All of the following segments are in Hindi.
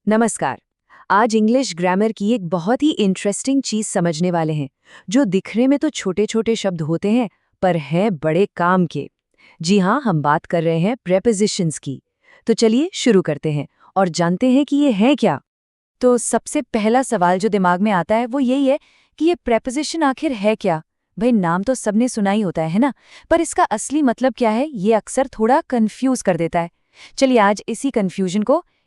नमस्कार। आज इंग्लिश ग्रामर की एक बहुत ही इंटरेस्टिंग चीज समझने वाले हैं, जो दिखने में तो छोटे छोटे शब्द होते हैं पर हैं बड़े काम के। जी हाँ, हम बात कर रहे हैं प्रेपोजिशंस की। तो चलिए शुरू करते हैं और जानते हैं कि ये है क्या। तो सबसे पहला सवाल जो दिमाग में आता है वो यही है कि ये प्रेपोजिशन आखिर है क्या। भाई, नाम तो सबने सुना ही होता है ना, पर इसका असली मतलब क्या है ये अक्सर थोड़ा कंफ्यूज कर देता है। चलिए आज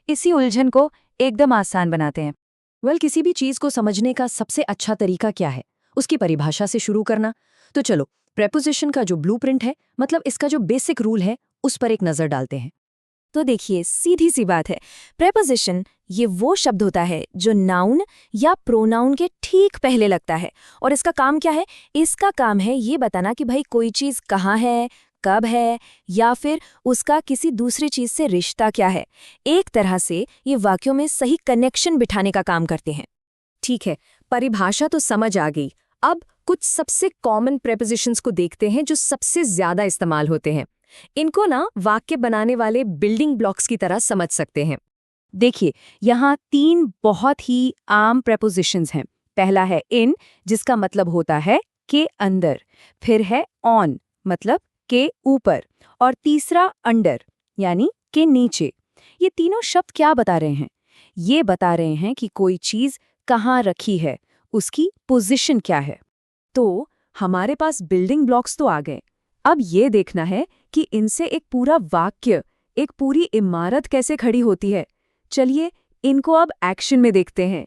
इसी उलझन को एकदम आसान बनाते हैं। किसी भी चीज को समझने का सबसे अच्छा तरीका क्या है? उसकी परिभाषा से शुरू करना। तो चलो, प्रेपोजिशन का जो ब्लूप्रिंट है, मतलब इसका जो बेसिक रूल है, उस पर एक नजर डालते हैं। तो देखिए, सीधी सी बात है। प्रेपोजिशन ये वो शब्द होता है जो नाउन या प्रोनाउन के ठीक पहले लगता है। और इसका काम क्या है? इसका काम है ये बताना कि भाई कोई चीज कहाँ है, कब है, या फिर उसका किसी दूसरी चीज से रिश्ता क्या है। एक तरह से ये वाक्यों में सही कनेक्शन बिठाने का काम करते हैं। ठीक है, परिभाषा तो समझ आ गई। अब कुछ सबसे कॉमन प्रेपोजिशंस को देखते हैं जो सबसे ज्यादा इस्तेमाल होते हैं। इनको ना वाक्य बनाने वाले बिल्डिंग ब्लॉक्स की तरह समझ सकते हैं। देखिए, यहाँ 3 बहुत ही आम प्रेपोजिशंस हैं। पहला है इन, जिसका मतलब होता है के अंदर। फिर है ऑन, मतलब के ऊपर। और तीसरा अंडर, यानी के नीचे। ये तीनों शब्द क्या बता रहे हैं? ये बता रहे हैं कि कोई चीज कहाँ रखी है, उसकी पोजीशन क्या है। तो हमारे पास बिल्डिंग ब्लॉक्स तो आ गए। अब ये देखना है कि इनसे एक पूरा वाक्य, एक पूरी इमारत कैसे खड़ी होती है। चलिए इनको अब एक्शन में देखते हैं।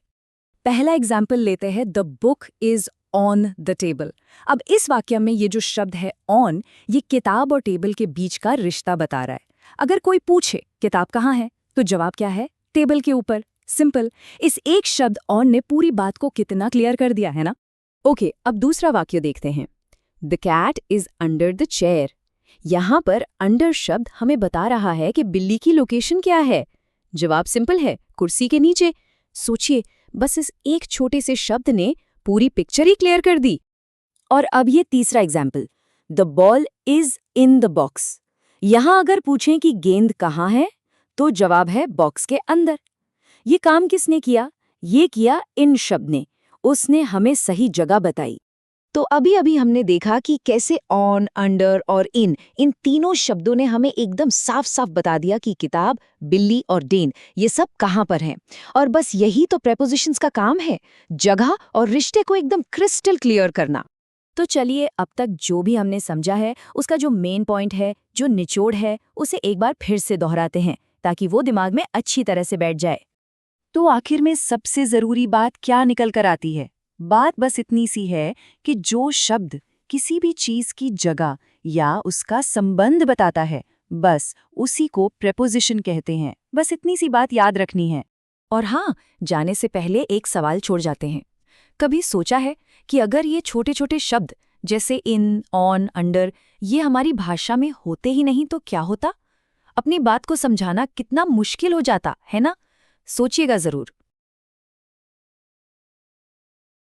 पहला एग्जाम्पल लेते हैं, the book is on the table. अब इस वाक्य में ये जो शब्द है ऑन, ये किताब और टेबल के बीच का रिश्ता बता रहा है। अगर कोई पूछे किताब कहाँ है, तो जवाब क्या है? टेबल के ऊपर। सिंपल। इस एक शब्द ऑन ने पूरी बात को कितना क्लियर कर दिया है ना। ओके, अब दूसरा वाक्य देखते हैं। The cat is under the chair. यहां पर अंडर शब्द हमें बता रहा है कि बिल्ली की लोकेशन क्या है। जवाब सिंपल है, कुर्सी के नीचे। सोचिए, बस इस एक छोटे से शब्द ने पूरी पिक्चर ही क्लियर कर दी। और अब ये तीसरा example, the ball is in the box. यहां अगर पूछें कि गेंद कहाँ है, तो जवाब है बॉक्स के अंदर। ये काम किसने किया? ये किया इन शब्द ने। उसने हमें सही जगह बताई। तो अभी अभी हमने देखा कि कैसे ऑन, अंडर और इन तीनों शब्दों ने हमें एकदम साफ साफ बता दिया कि किताब, बिल्ली और डेन ये सब कहाँ पर हैं। और बस यही तो प्रेपोजिशंस का काम है, जगह और रिश्ते को एकदम क्रिस्टल क्लियर करना। तो चलिए, अब तक जो भी हमने समझा है उसका जो मेन पॉइंट है, जो निचोड़ है, उसे एक बार फिर से दोहराते हैं ताकि वो दिमाग में अच्छी तरह से बैठ जाए। तो आखिर में सबसे जरूरी बात क्या निकल कर आती है? बात बस इतनी सी है कि जो शब्द किसी भी चीज की जगह या उसका संबंध बताता है, बस उसी को प्रेपोजिशन कहते हैं। बस इतनी सी बात याद रखनी है। और हाँ, जाने से पहले एक सवाल छोड़ जाते हैं। कभी सोचा है कि अगर ये छोटे छोटे शब्द जैसे इन, ऑन, अंडर ये हमारी भाषा में होते ही नहीं तो क्या होता? अपनी बात को समझाना कितना मुश्किल हो जाता है ना। सोचिएगा जरूर।